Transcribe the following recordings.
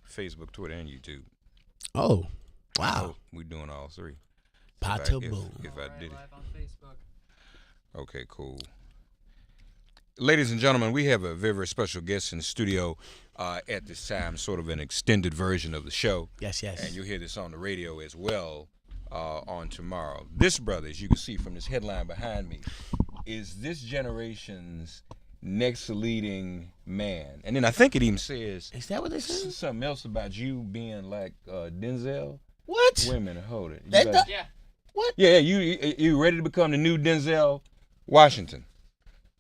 Facebook, Twitter, and YouTube. Oh, wow. So we're doing all three. Potable. If I did it. Okay, cool. Ladies and gentlemen, we have a very, very special guest in the studio at this time, sort of an extended version of the show. Yes. And you'll hear this on the radio as well on tomorrow. This brother, as you can see from this headline behind me, is this generation's next leading man. And then I think it even says... Is that what they said? Something else about you being like Denzel. What? Wait a minute, hold it. Yeah. What? Yeah, you ready to become the new Denzel Washington.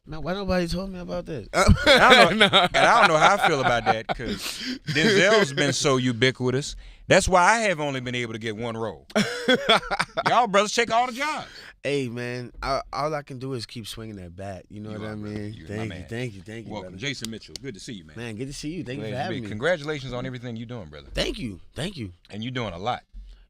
Man, why nobody told me about this? I don't know how I feel about that because Denzel's been so ubiquitous. That's why I have only been able to get one role. Y'all brothers take all the jobs. Hey, man, all I can do is keep swinging that bat. You know what I mean? Thank you, Welcome, brother. Jason Mitchell. Good to see you, man. Man, good to see you. Thank you for having me. Congratulations on everything you're doing, brother. Thank you. And you're doing a lot.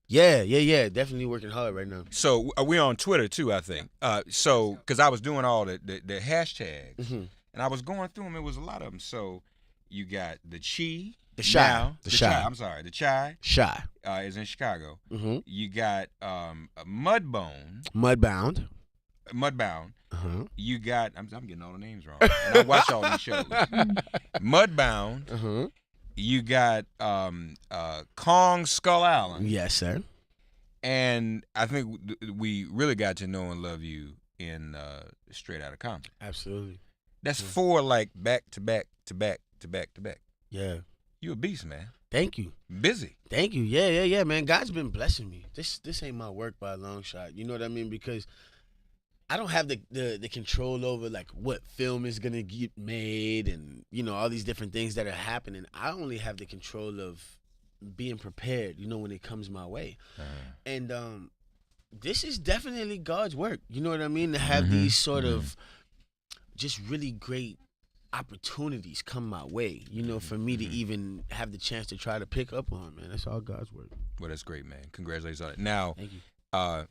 Yeah. Definitely working hard right now. So we're on Twitter too, I think. Because I was doing all the hashtags, and I was going through them. It was a lot of them. So you got the Chi. The Shy. I'm sorry. The Chi. Shy. Is in Chicago. Mm-hmm. You got Mudbound. Mudbound. Uh-huh. You got, I'm getting all the names wrong. And I watch all these shows. Mudbound. Uh-huh. You got Kong Skull Island. Yes, sir. And I think we really got to know and love you in Straight Outta Compton. Absolutely. That's 4 like back to back to back to back to back. Yeah. You a beast, man. Thank you. Busy. Thank you. Yeah, man. God's been blessing me. This ain't my work by a long shot. You know what I mean? Because I don't have the control over like what film is gonna get made and all these different things that are happening. I only have the control of being prepared, when it comes my way. And this is definitely God's work. You know what I mean? To have these sort of just really great opportunities come my way, for me to even have the chance to try to pick up on, man. That's all God's work. Well, that's great, man. Congratulations on it. Now, thank you.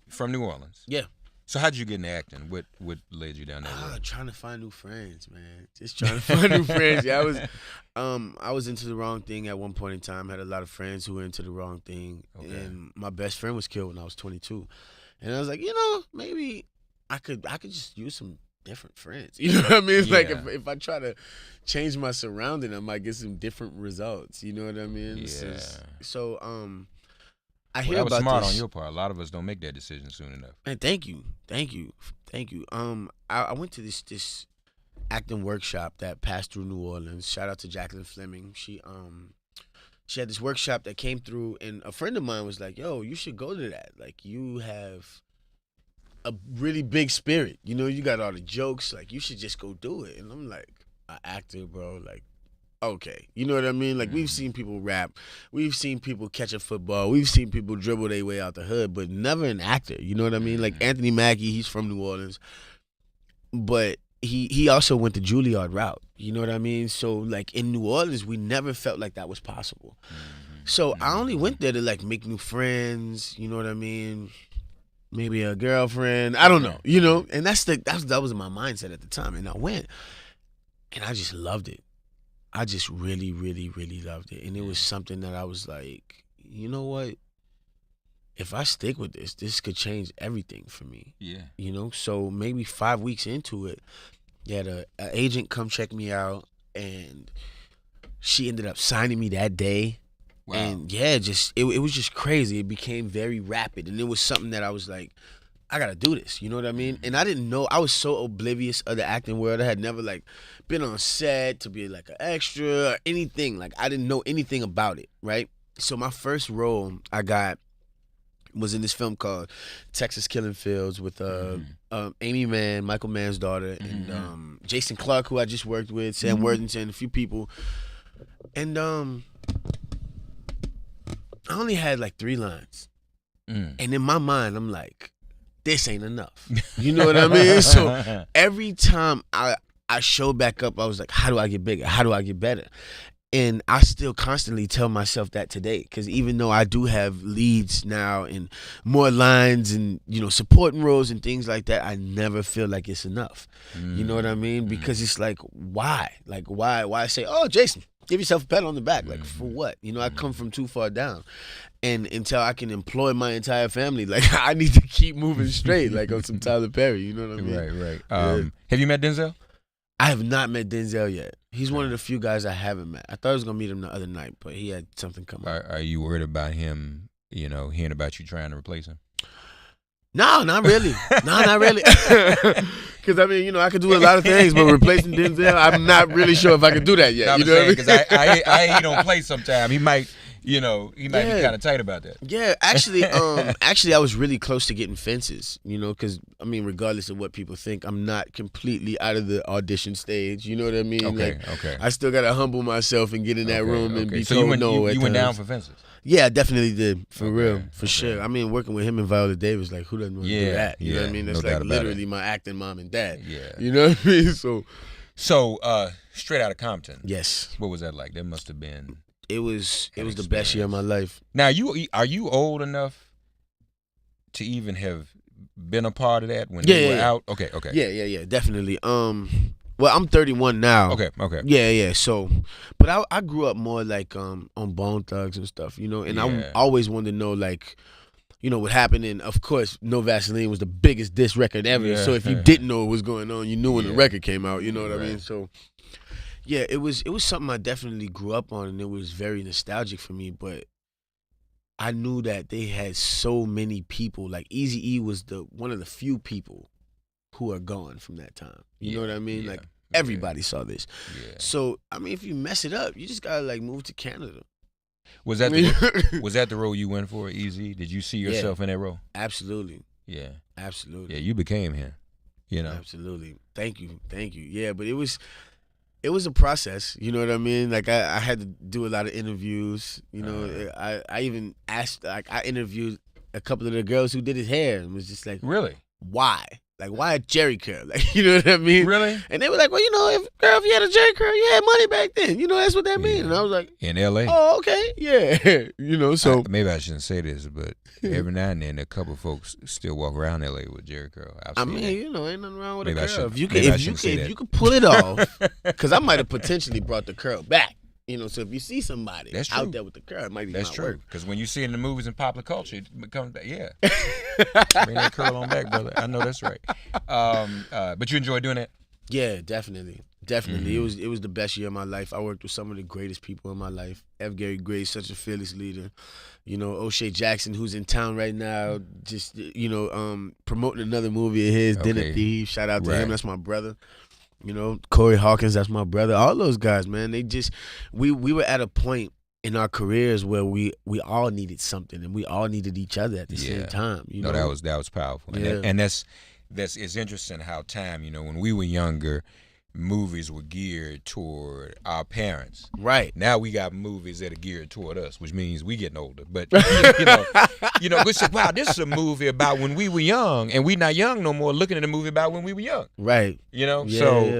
From New Orleans. Yeah. So how'd you get into acting? What led you down that road? Trying to find new friends, man. Just trying to find new friends. Yeah, I was into the wrong thing at one point in time. Had a lot of friends who were into the wrong thing, and my best friend was killed when I was 22. And I was like, maybe I could just use some different friends. You know what I mean? Yeah. Like if I try to change my surrounding, I might get some different results. You know what I mean? Yeah. So I hear that was about smart this. on your part. A lot of us don't make that decision soon enough. Man, thank you. I went to this acting workshop that passed through New Orleans. Shout out to Jacqueline Fleming. She had this workshop that came through, and a friend of mine was like, "Yo, you should go to that. Like, you have a really big spirit. You got all the jokes. Like, you should just go do it." And I'm like, "An actor, bro? Like, okay." You know what I mean? Like, we've seen people rap. We've seen people catch a football. We've seen people dribble their way out the hood, but never an actor. You know what I mean? Like, Anthony Mackie, he's from New Orleans. But he also went the Juilliard route. You know what I mean? So, like, in New Orleans, we never felt like that was possible. So I only went there to, like, make new friends. You know what I mean? Maybe a girlfriend. I don't know. And that was my mindset at the time. And I went, and I just loved it. I just really, really, really loved it. And it was something that I was like, you know what? If I stick with this could change everything for me. Yeah. So maybe 5 weeks into it, an agent come check me out, and she ended up signing me that day. Wow. And yeah, it was just crazy. It became very rapid. And it was something that I was like, I gotta do this. You know what I mean? And I didn't know. I was so oblivious of the acting world. I had never like been on set to be like an extra or anything. Like, I didn't know anything about it, right? So my first role I got was in this film called Texas Killing Fields with Amy Mann, Michael Mann's daughter, and Jason Clark, who I just worked with, Sam Worthington, a few people. And I only had like 3 lines. And in my mind, I'm like, this ain't enough. You know what I mean? So every time I showed back up, I was like, how do I get bigger? How do I get better? And I still constantly tell myself that today, because even though I do have leads now and more lines and, you know, supporting roles and things like that, I never feel like it's enough. You know what I mean? Because it's like, why? Like, why say, oh, Jason, give yourself a pat on the back? Like, for what? You know, I come from too far down. And until I can employ my entire family, like, I need to keep moving straight, like on some Tyler Perry. You know what I mean? Right. Yeah. Have you met Denzel? I have not met Denzel yet. He's one of the few guys I haven't met. I thought I was gonna meet him the other night, but he had something come up. Are you worried about him, you know, hearing about you trying to replace him? No, not really. No, not really. Because I mean, you know, I could do a lot of things, but replacing Denzel, I'm not really sure if I could do that yet. No, you know what I mean? Because he don't play sometime. He might, you know, be kind of tight about that. Yeah, actually, I was really close to getting Fences. You know, because I mean, regardless of what people think, I'm not completely out of the audition stage. You know what I mean? Okay. I still gotta humble myself and get in that room and be told no. You went down for Fences. Yeah, I definitely did. For real. For sure. I mean, working with him and Viola Davis, like, who doesn't want to do that? You know what I mean? That's like literally my acting mom and dad. Yeah. You know what I mean? So, straight out of Compton. Yes. What was that like? That must have been. It was the best year of my life. Now, are you old enough to even have been a part of that when you were out? Okay. Yeah, definitely. Well, I'm 31 now. Okay. Yeah. So, but I grew up more like on Bone Thugs and stuff, you know, and I always wanted to know, like, you know, what happened. And of course, No Vaseline was the biggest diss record ever. Yeah. So if you didn't know what was going on, you knew when the record came out. You know what I mean? So, yeah, it was something I definitely grew up on, and it was very nostalgic for me. But I knew that they had so many people. Like Eazy-E was one of the few people who are gone from that time. You know what I mean? Like, everybody saw this. Yeah. So, I mean, if you mess it up, you just gotta, like, move to Canada. Was that the role you went for, Eazy? Did you see yourself in that role? Absolutely. Yeah. Absolutely. Yeah, you became him, you know? Absolutely. Thank you. Yeah, but it was a process, you know what I mean? Like, I had to do a lot of interviews, you know. I even asked, like, I interviewed a couple of the girls who did his hair and was just like, really? Why? Like, why a Jerry curl? Like, you know what I mean? Really? And they were like, well, you know, if you had a Jerry curl, you had money back then. You know, that's what that means. And I was like, in L.A.? Oh, okay, yeah. You know, so. Maybe I shouldn't say this, but every now and then a couple of folks still walk around L.A. with Jerry curl. I mean, you know, ain't nothing wrong with maybe a curl. If you could pull it off, because I might have potentially brought the curl back. You know, so if you see somebody out there with the curl, it might be That's true. Work. Because when you see it in the movies and popular culture, it comes back. Yeah. Bring that curl on back, brother. I know that's right. But you enjoy doing it? Yeah, definitely. Mm-hmm. It was the best year of my life. I worked with some of the greatest people in my life. F. Gary Gray, such a fearless leader. You know, O'Shea Jackson, who's in town right now, just, you know, promoting another movie of his, Dinner Thief. Shout out to him. That's my brother. You know, Corey Hawkins, that's my brother. All those guys, man, they just, we were at a point in our careers where we all needed something, and we all needed each other at the same time. You know, that was powerful. And that's it's interesting how time, you know, when we were younger, movies were geared toward our parents. Right. Now we got movies that are geared toward us, which means we getting older. But you know, we say, wow, this is a movie about when we were young, and we not young no more. Looking at a movie about when we were young. Right. You know.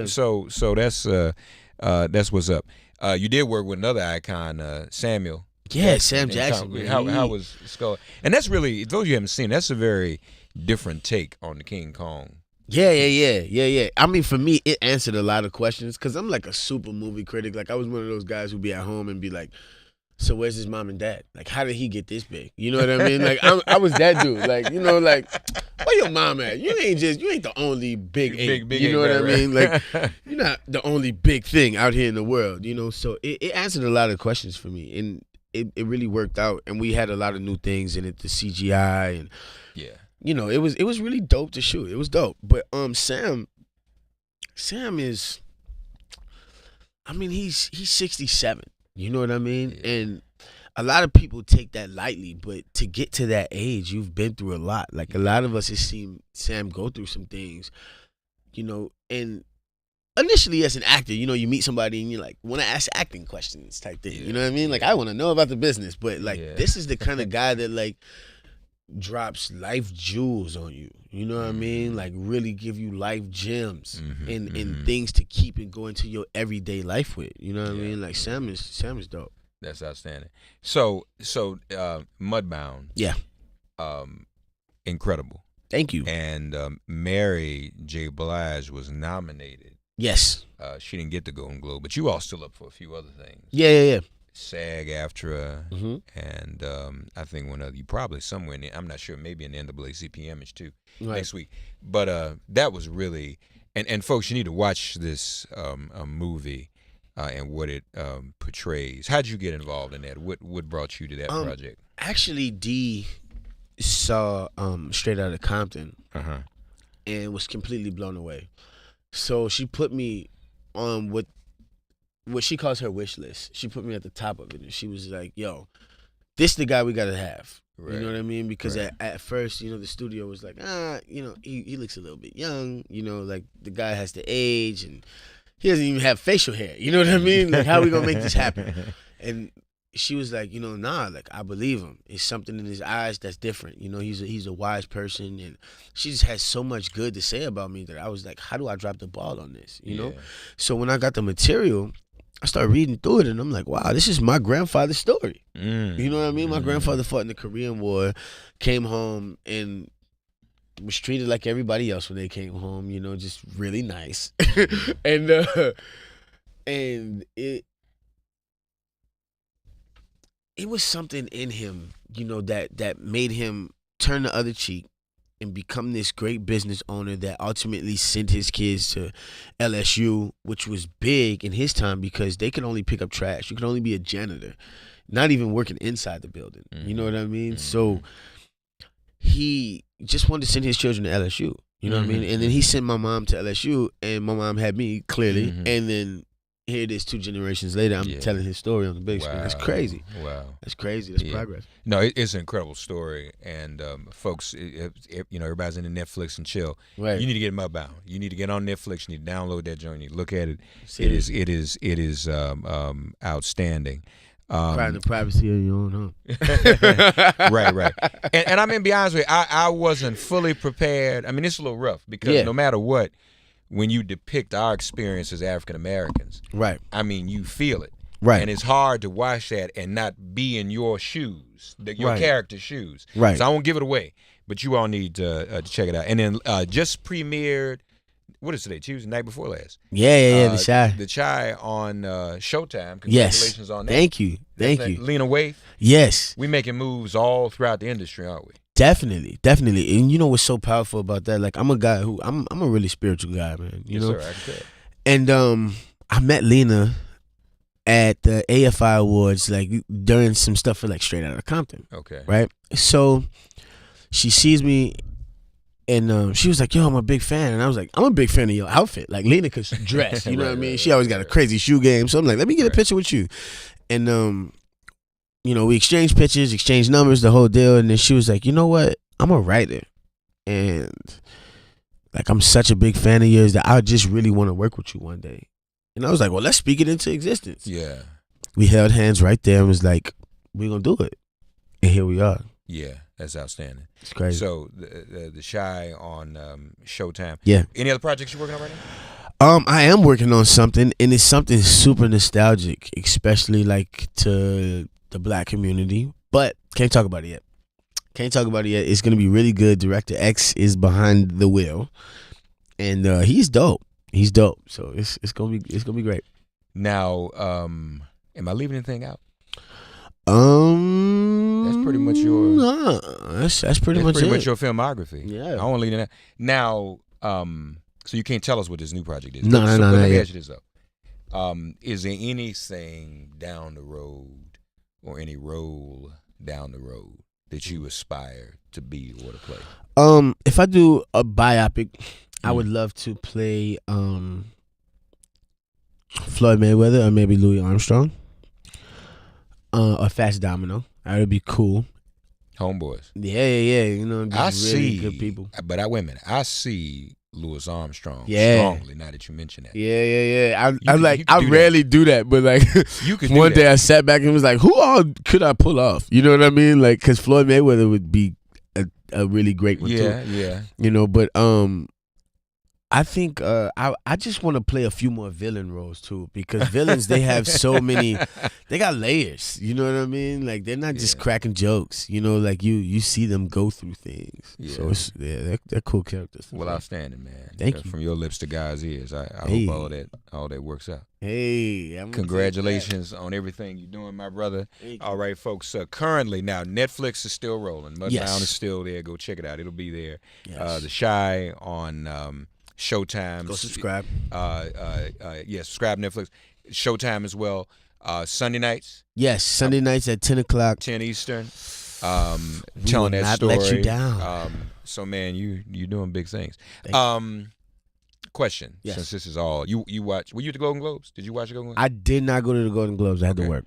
So that's what's up. You did work with another icon, Samuel. Yeah, Sam Jackson. How was Skull? And that's really, those you haven't seen, that's a very different take on the King Kong. Yeah. I mean, for me, it answered a lot of questions because I'm like a super movie critic. Like, I was one of those guys who'd be at home and be like, so where's his mom and dad? Like, how did he get this big? You know what I mean? Like, I was that dude. Like, you know, like, where your mom at? You ain't the only big you know what I mean? Like, you're not the only big thing out here in the world, you know? So it answered a lot of questions for me. And it really worked out. And we had a lot of new things in it, the CGI and you know, it was really dope to shoot. It was dope. But Sam is, I mean, he's 67. You know what I mean? Yeah. And a lot of people take that lightly, but to get to that age, you've been through a lot. Like, a lot of us have seen Sam go through some things, you know, and initially as an actor, you know, you meet somebody and you're like, want to ask acting questions type thing. You know what I mean? Like, I want to know about the business, but like, this is the kind of guy that like drops life jewels on you. You know what I mean? Like really give you life gems and mm-hmm. things to keep and go into your everyday life with. You know what I mean? Like Sam is dope. That's outstanding. So Mudbound. Yeah. Incredible. Thank you. And Mary J. Blige was nominated. Yes. She didn't get the Golden Globe, but you all still up for a few other things. Yeah. SAG-AFTRA, and I think one other. You probably somewhere in I'm not sure. Maybe in the NAACP too next week. But that was really, and folks, you need to watch this movie and what it portrays. How'd you get involved in that? What brought you to that project? Actually, D saw Straight Outta Compton and was completely blown away. So she put me on what she calls her wish list. She put me at the top of it, and she was like, "Yo, this the guy we gotta have." Right. You know what I mean? Because at first, the studio was like, he looks a little bit young. Like the guy has the age, and he doesn't even have facial hair. You know what I mean? Like, how are we gonna make this happen? And she was like, like I believe him. It's something in his eyes that's different. He's a wise person, and she just has so much good to say about me that I was like, how do I drop the ball on this? You know? So when I got the material, I started reading through it, and I'm like, wow, this is my grandfather's story. You know what I mean? My grandfather fought in the Korean War, came home, and was treated like everybody else when they came home, just really nice. and it was something in him, that made him turn the other cheek and become this great business owner that ultimately sent his kids to LSU, which was big in his time because they could only pick up trash. You could only be a janitor, not even working inside the building. You know what I mean? So he just wanted to send his children to LSU. You know what I mean? And then he sent my mom to LSU, and my mom had me, clearly. And then here it is 2 generations later, I'm telling his story on the big screen. That's crazy. Wow. That's crazy. That's progress. No, it's an incredible story. And folks, everybody's into Netflix and chill. Right. You need to get Mudbound. You need to get on Netflix. You need to download that joint. You need to look at it. It is outstanding. Pride the privacy of your own home. Right. And I'm going to be honest with you, I wasn't fully prepared. I mean, it's a little rough because no matter what, when you depict our experience as African Americans, right? I mean, you feel it, right? And it's hard to watch that and not be in your shoes, your character's shoes, right? So I won't give it away, but you all need to check it out. And then just premiered. What is today? Tuesday, night before last. Yeah. The Chi on Showtime. Congratulations on that. Thank you. Lena Waithe. Yes. We making moves all throughout the industry, aren't we? Definitely. And you know what's so powerful about that? Like, I'm a guy who I'm a really spiritual guy, man. You know. Sir, I can tell. And I met Lena at the AFI Awards, like during some stuff for like Straight Outta Compton. Okay. Right. So she sees me. And she was like, yo, I'm a big fan. And I was like, I'm a big fan of your outfit. Like, Lena could dress, you know what I mean? She always got a crazy shoe game. So I'm like, let me get a picture with you. And, we exchanged pictures, exchanged numbers, the whole deal. And then she was like, you know what? I'm a writer. And, like, I'm such a big fan of yours that I just really want to work with you one day. And I was like, well, let's speak it into existence. Yeah. We held hands right there and was like, we're going to do it. And here we are. Yeah, that's outstanding. It's crazy. So the Chi on Showtime. Yeah. Any other projects you're working on right now? I am working on something, and it's something super nostalgic, especially like to the Black community. But can't talk about it yet. It's gonna be really good. Director X is behind the wheel, and he's dope. So it's gonna be great. Now, am I leaving anything out? That's pretty much your. That's pretty much your filmography. Yeah. I won't leave it out. Now, so you can't tell us what this new project is. No. Let me ask you this though. Is there anything down the road or any role down the road that you aspire to be or to play? If I do a biopic, I would love to play Floyd Mayweather or maybe Louis Armstrong. Or Fast Domino. That would be cool. Homeboys. Yeah. Just I really see good people. But wait a minute. I see Louis Armstrong strongly now that you mention that. Yeah. I rarely do that, but like you could one day I sat back and was like, who all could I pull off? You know what I mean? Like, because Floyd Mayweather would be a a really great one too. Yeah. You know, but I think I just want to play a few more villain roles too, because villains, they have so many, they got layers. You know what I mean? Like, they're not just cracking jokes. You know, like you see them go through things. Yeah. So it's they're cool characters. Well, outstanding, man. Thank you. From your lips to God's ears. I Hey. hope all that works out. Hey, I'm gonna Congratulations on everything you're doing, my brother. Thank you. All right, folks. Currently, now Netflix is still rolling. Mudbound Yes. is still there. Go check it out. It'll be there. Yes. The Shy on Showtime. Go subscribe. Subscribe Netflix. Showtime as well. Sunday nights, Yes, Sunday nights at 10 o'clock. 10 Eastern. We Telling will that not story. let you down. So, man, you're doing big things. Thank Question. Yes. Since this is all you watch. Were you at the Golden Globes? Did you watch the Golden Globes? I did not go to the Golden Globes. I had to Okay. work.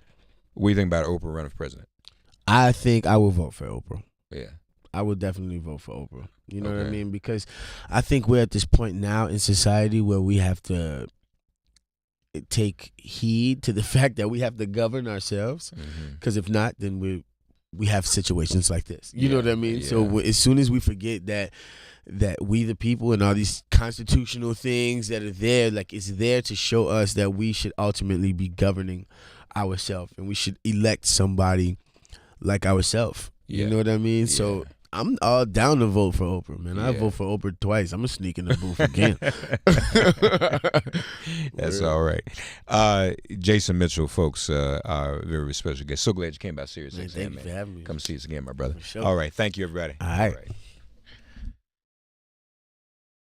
What do you think about Oprah running for president? I think I will vote for Oprah. Yeah. I would definitely vote for Oprah. You know what I Okay. mean? Because I think we're at this point now in society where we have to take heed to the fact that we have to govern ourselves. Mm-hmm. Because if not, then we have situations like this. You know Yeah, what I mean? yeah. So as soon as we forget that we the people and all these constitutional things that are there, like, it's there to show us that we should ultimately be governing ourselves, and we should elect somebody like ourselves. Yeah. You know what I mean? So I'm all down to vote for Oprah, man. I Yeah. vote for Oprah twice. I'm gonna sneak in the booth again. That's all right. Jason Mitchell, folks, our very special guest. So glad you came by Sirius Man, XM, thank you man. for having me. Come see us again, my brother. For sure. All right. Thank you, everybody. All right.